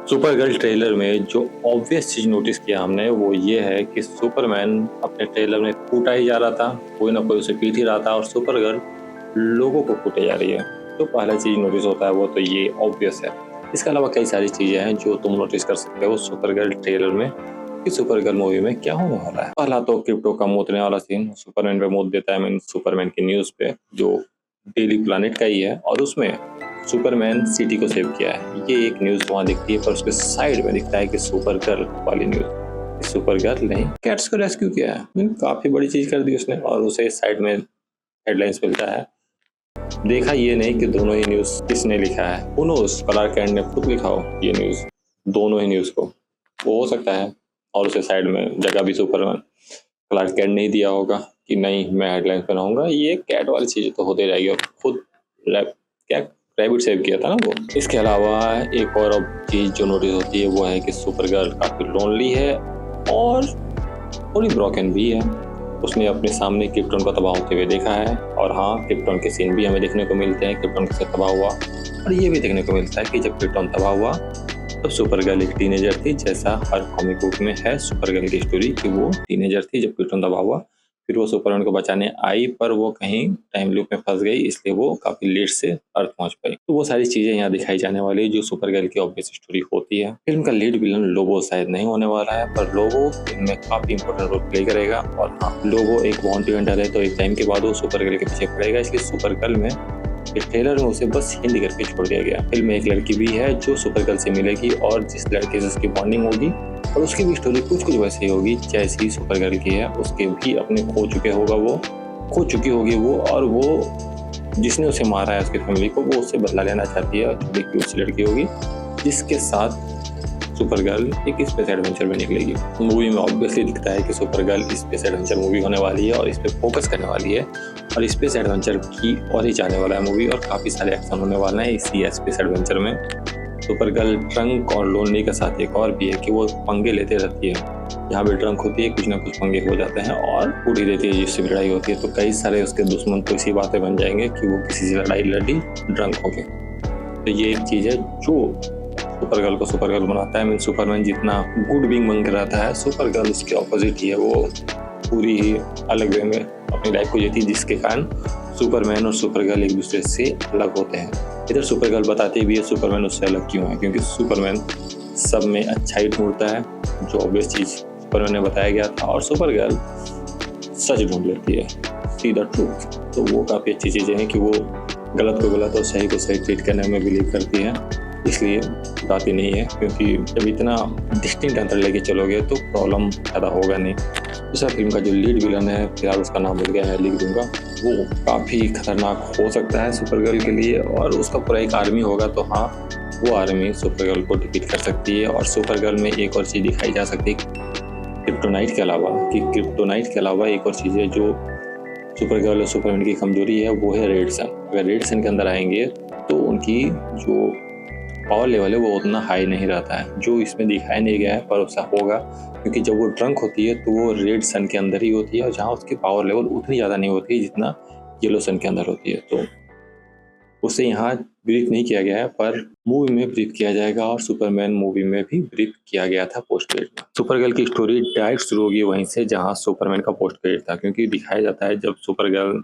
Supergirl trailer में जो obvious चीज नोटिस किया हमने वो ये है कि सुपरमैन अपने ट्रेलर में कूटा ही जा रहा था, कोई ना कोई उसे पीट ही रहा था और सुपरगर्ल लोगों को कूटे जा रही है। तो पहला चीज नोटिस होता है वो तो ये ऑब्वियस है। इसके अलावा कई सारी चीजें हैं जो तुम नोटिस कर सकते हो सुपरगर्ल ट्रेलर में कि सुपरगर्ल मूवी में क्या होने वाला है। पहला तो क्रिप्टो का मूतने वाला सीन सुपरमैन पे मूत देता है, मीन सुपरमैन की न्यूज पे जो डेली प्लानिट का ही है, और उसमें सुपरमैन सिटी को सेव किया है। ये एक न्यूज वहां दिखती है, पर उसके साइड में दिखता है कि सुपर गर्ल वाली न्यूज। सुपर गर्ल नहीं, कैट्स को रेस्क्यू किया है। काफी बड़ी चीज कर दी उसने, और उसे साइड में हेडलाइंस मिलता है। देखा ये नहीं कि दोनों ही न्यूज किसने लिखा है। उनोस क्लार्क कैंट ने खुद लिखा हो ये न्यूज, दोनों ही न्यूज को, वो हो सकता है। और उसे साइड में जगह भी सुपरमैन क्लार्क कैंट नहीं दिया होगा कि नहीं मैं हेडलाइंस पे रहूंगा। ये कैट वाली चीज तो होते रहेगी, और खुद क्या रैबिट सेव किया था ना वो। इसके अलावा एक और अब चीज जो नोटिस होती है वो है कि सुपरगर्ल काफी लोनली है और थोड़ी ब्रोकन भी है। उसने अपने सामने क्रिप्टन को तबाह होते हुए देखा है, और हाँ, क्रिप्टन के सीन भी हमें देखने को मिलते हैं, क्रिप्टन कैसे तबाह हुआ। और ये भी देखने को मिलता है कि जब क्रिप्टन तबाह हुआ तब सुपरगर्ल एक टीनेजर थी, जैसा हर कॉमिक बुक में है सुपरगर्ल की स्टोरी कि वो टीनेजर थी जब क्रिप्टन तबाह हुआ। फिर वो सुपरमैन को बचाने आई, पर वो कहीं टाइम लूप में फंस गई, इसलिए वो काफी लेट से अर्थ पहुंच पाई। तो वो सारी चीजें यहाँ दिखाई जाने वाली है जो सुपरगर्ल की ऑब्वियस स्टोरी होती है। फिल्म का लीड विलन लोबो शायद नहीं होने वाला है, पर लोबो फिल्म में काफी इंपॉर्टेंट रोल प्ले करेगा। और हाँ, लोबो एक बाउंटी हंटर है, तो एक टाइम के बाद वो सुपरगर्ल के पीछे पड़ेगा, इसलिए सुपरगर्ल में इस ट्रेलर में उसे बस हिंदी करके छोड़ दिया गया। फिल्म में एक लड़की भी है जो सुपरगर्ल से मिलेगी, और जिस लड़के से उसकी बॉन्डिंग होगी और उसकी भी स्टोरी कुछ कुछ वैसे ही होगी जैसी सुपरगर्ल की है। उसके भी अपने खो चुकी होगी वो, और वो जिसने उसे मारा है उसकी फैमिली को, वो उससे बदला लेना चाहती है। छोटी क्यूट सी लड़की होगी जिसके साथ सुपरगर्ल एक स्पेस एडवेंचर में निकलेगी। मूवी में ऑब्वियसली दिखता है कि सुपरगर्ल स्पेस एडवेंचर मूवी होने वाली है और इस पे फोकस करने वाली है, और स्पेस एडवेंचर की और ही जाने वाला है मूवी, और काफी सारे एक्शन होने वाले हैं इसी स्पेस एडवेंचर में। सुपरगर्ल ट्रंक और लोनली का साथ एक और भी है कि वो पंगे लेते रहती है। जहाँ भी ट्रंक होती है कुछ ना कुछ पंगे हो जाते हैं और उड़ी देती है जिससे भी लड़ाई होती है। तो कई सारे उसके दुश्मन तो इसी बातें बन जाएंगे कि वो किसी से लड़ाई लड़ी ड्रंक होके। तो ये एक चीज है जो सुपरगर्ल को सुपरगर्ल बनाता है। मीन सुपरमैन जितना गुड बीइंग बन के रहता है, सुपरगर्ल उसके ऑपोजिट ही है। वो पूरी ही अलग वे में अपनी लाइफ को जीती, जिसके कारण सुपरमैन और सुपरगर्ल एक दूसरे से अलग होते हैं। इधर सुपरगर्ल बताती भी है सुपरमैन उससे अलग क्यों है, क्योंकि सुपरमैन सब में अच्छाई ढूंढता है, जो ऑब्वियस चीज सुपरमैन ने बताया गया था, और सुपरगर्ल सच ढूंढ लेती है, सी द ट्रूथ। तो वो काफी अच्छी चीजें हैं कि वो गलत को गलत और सही को सही ट्रीट करने में बिलीव करती है, इसलिए बताती नहीं है। क्योंकि जब इतना डिस्टिंक्ट अंतर लेके चलोगे तो प्रॉब्लम ज़्यादा होगा नहीं। दूसरा, फिल्म का जो लीड विलन है, फिलहाल उसका नाम भूल गया है, लिख दूंगा, वो काफ़ी खतरनाक हो सकता है सुपरगर्ल के लिए, और उसका पूरा एक आर्मी होगा। तो हाँ, वो आर्मी सुपरगर्ल को डिफीट कर सकती है। और सुपरगर्ल में एक और चीज़ दिखाई जा सकती है क्रिप्टोनाइट के अलावा, कि क्रिप्टोनाइट के अलावा एक और चीज़ है जो सुपरगर्ल और सुपरमैन की कमजोरी है, वो है रेड सन। अगर रेड सन के अंदर आएंगे तो उनकी जो पावर लेवल है वो उतना हाई नहीं रहता है, जो इसमें दिखाया नहीं गया है, पर उसका होगा। क्योंकि जब वो ड्रंक होती है तो वो रेड सन के अंदर ही होती है, और जहाँ उसकी पावर लेवल उतनी ज़्यादा नहीं होती है जितना येलो सन के अंदर होती है। तो उसे यहाँ ब्रीफ नहीं किया गया है, पर मूवी में ब्रीफ किया जाएगा, और सुपरमैन मूवी में भी ब्रीफ किया गया था पोस्ट क्रेडिट में। सुपरगर्ल की स्टोरी डायरेक्ट शुरू होगी वहीं से जहाँ सुपरमैन का पोस्ट क्रेडिट था, क्योंकि दिखाया जाता है जब सुपरगर्ल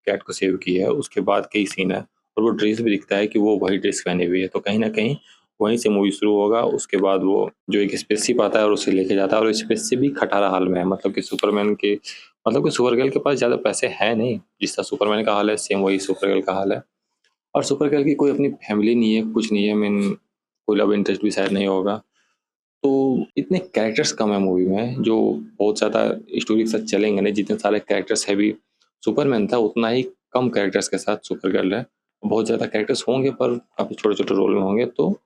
कैट को सेव की है उसके बाद कई सीन है, और वो ड्रेस भी दिखता है कि वो वही ड्रेस पहनी हुई है। तो कहीं ना कहीं वहीं से मूवी शुरू होगा। उसके बाद वो जो एक स्पेसशिप आता है और उसे लेके जाता है, और स्पेसशिप भी खटारा हाल में है, मतलब कि सुपरगर्ल के पास ज्यादा पैसे है नहीं। जिस तरह सुपरमैन का हाल है सेम वही सुपरगर्ल का हाल है। और सुपरगर्ल की कोई अपनी फैमिली नहीं है, कुछ नहीं है, मीन कोई लव इंटरेस्ट भी शायद नहीं होगा। तो इतने कैरेक्टर्स कम है मूवी में, जो बहुत ज़्यादा स्टोरी के साथ चलेंगे नहीं। जितने सारे कैरेक्टर्स हैवी सुपरमैन था, उतना ही कम कैरेक्टर्स के साथ सुपरगर्ल है। बहुत ज़्यादा कैरेक्टर्स होंगे पर काफ़ी छोटे छोटे रोल में होंगे, तो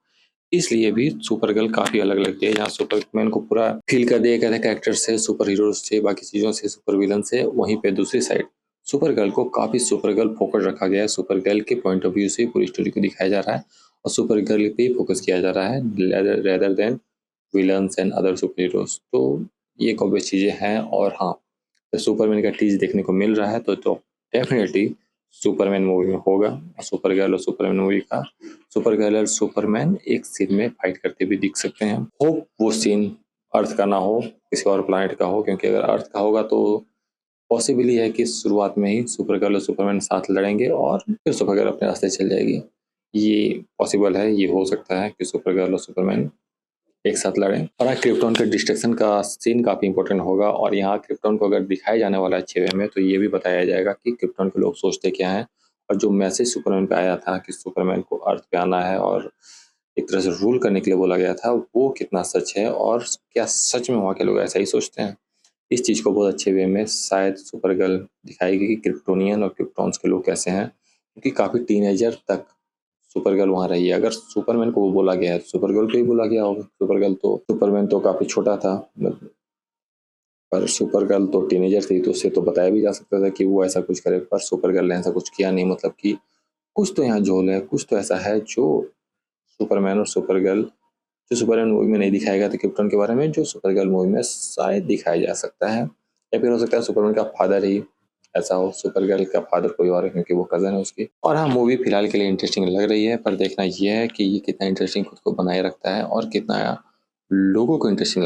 इसलिए भी सुपरगर्ल काफ़ी अलग लगती है। जहाँ सुपरमैन को पूरा फील कर दिया गया था कैरेक्टर से, सुपर हीरो से, बाकी चीज़ों से, सुपर विलन से, वहीं पे दूसरी साइड सुपरगर्ल को काफ़ी सुपरगर्ल फोकस रखा गया है। सुपरगर्ल के पॉइंट ऑफ व्यू से पूरी स्टोरी को दिखाया जा रहा है, और सुपरगर्ल पे ही फोकस किया जा रहा है rather than villains and other super heroes. तो ये एक ऑब्वियस चीज़ें हैं। और हाँ, तो सुपरमैन का टीज देखने को मिल रहा है, तो डेफिनेटली सुपरमैन मूवी में होगा। सुपर गर्ल और सुपरमैन मूवी का सुपर गर्ल और सुपरमैन एक सीन में फाइट करते भी दिख सकते हैं। होप वो सीन अर्थ का ना हो, किसी और प्लैनेट का हो, क्योंकि अगर अर्थ का होगा तो पॉसिबल ही है कि शुरुआत में ही सुपर गर्ल और सुपरमैन साथ लड़ेंगे और फिर सुपर गर्ल अपने रास्ते चल जाएगी। ये पॉसिबल है, ये हो सकता है कि सुपर गर्ल और सुपरमैन एक साथ लड़ें। और क्रिप्टॉन के डिस्ट्रक्शन का सीन काफ़ी इंपॉर्टेंट होगा और यहाँ क्रिप्टॉन को अगर दिखाया जाने वाला है अच्छे वे में तो ये भी बताया जाएगा कि क्रिप्टॉन के लोग सोचते क्या हैं और जो मैसेज सुपरमैन पे आया था कि सुपरमैन को अर्थ पे आना है और एक तरह से रूल करने के लिए बोला गया था, वो कितना सच है और क्या सच में वहाँ के लोग ऐसा ही सोचते हैं। इस चीज़ को बहुत अच्छे वे में शायद सुपर गर्ल दिखाएगी कि क्रिप्टोनियन और क्रिप्टॉन्स के लोग कैसे हैं, क्योंकि काफ़ी टीनेजर तक सुपर गर्ल वहाँ रही है। अगर सुपरमैन को वो बोला गया है सुपर गर्ल को ही बोला गया होगा। सुपर गर्ल तो सुपरमैन तो काफ़ी छोटा था, पर सुपर गर्ल तो टीनेजर थी, तो उससे तो बताया भी जा सकता था कि वो ऐसा कुछ करे, पर सुपर गर्ल ने ऐसा कुछ किया नहीं। मतलब कि कुछ तो यहाँ झोल है, कुछ तो ऐसा है जो सुपरमैन और सुपर गर्ल जो सुपरमैन मूवी में नहीं दिखाया गया था क्रिप्टन के बारे में, जो सुपर गर्ल मूवी में शायद दिखाया जा सकता है। या फिर हो सकता है सुपरमैन का फादर ही ऐसा हो, सुपर गर्ल का फादर कोई और है क्योंकि वो कजन है उसकी। और हाँ, मूवी फिलहाल के लिए इंटरेस्टिंग लग रही है, पर देखना ये है कि ये कितना इंटरेस्टिंग खुद को बनाए रखता है और कितना लोगों को इंटरेस्टिंग लगता है।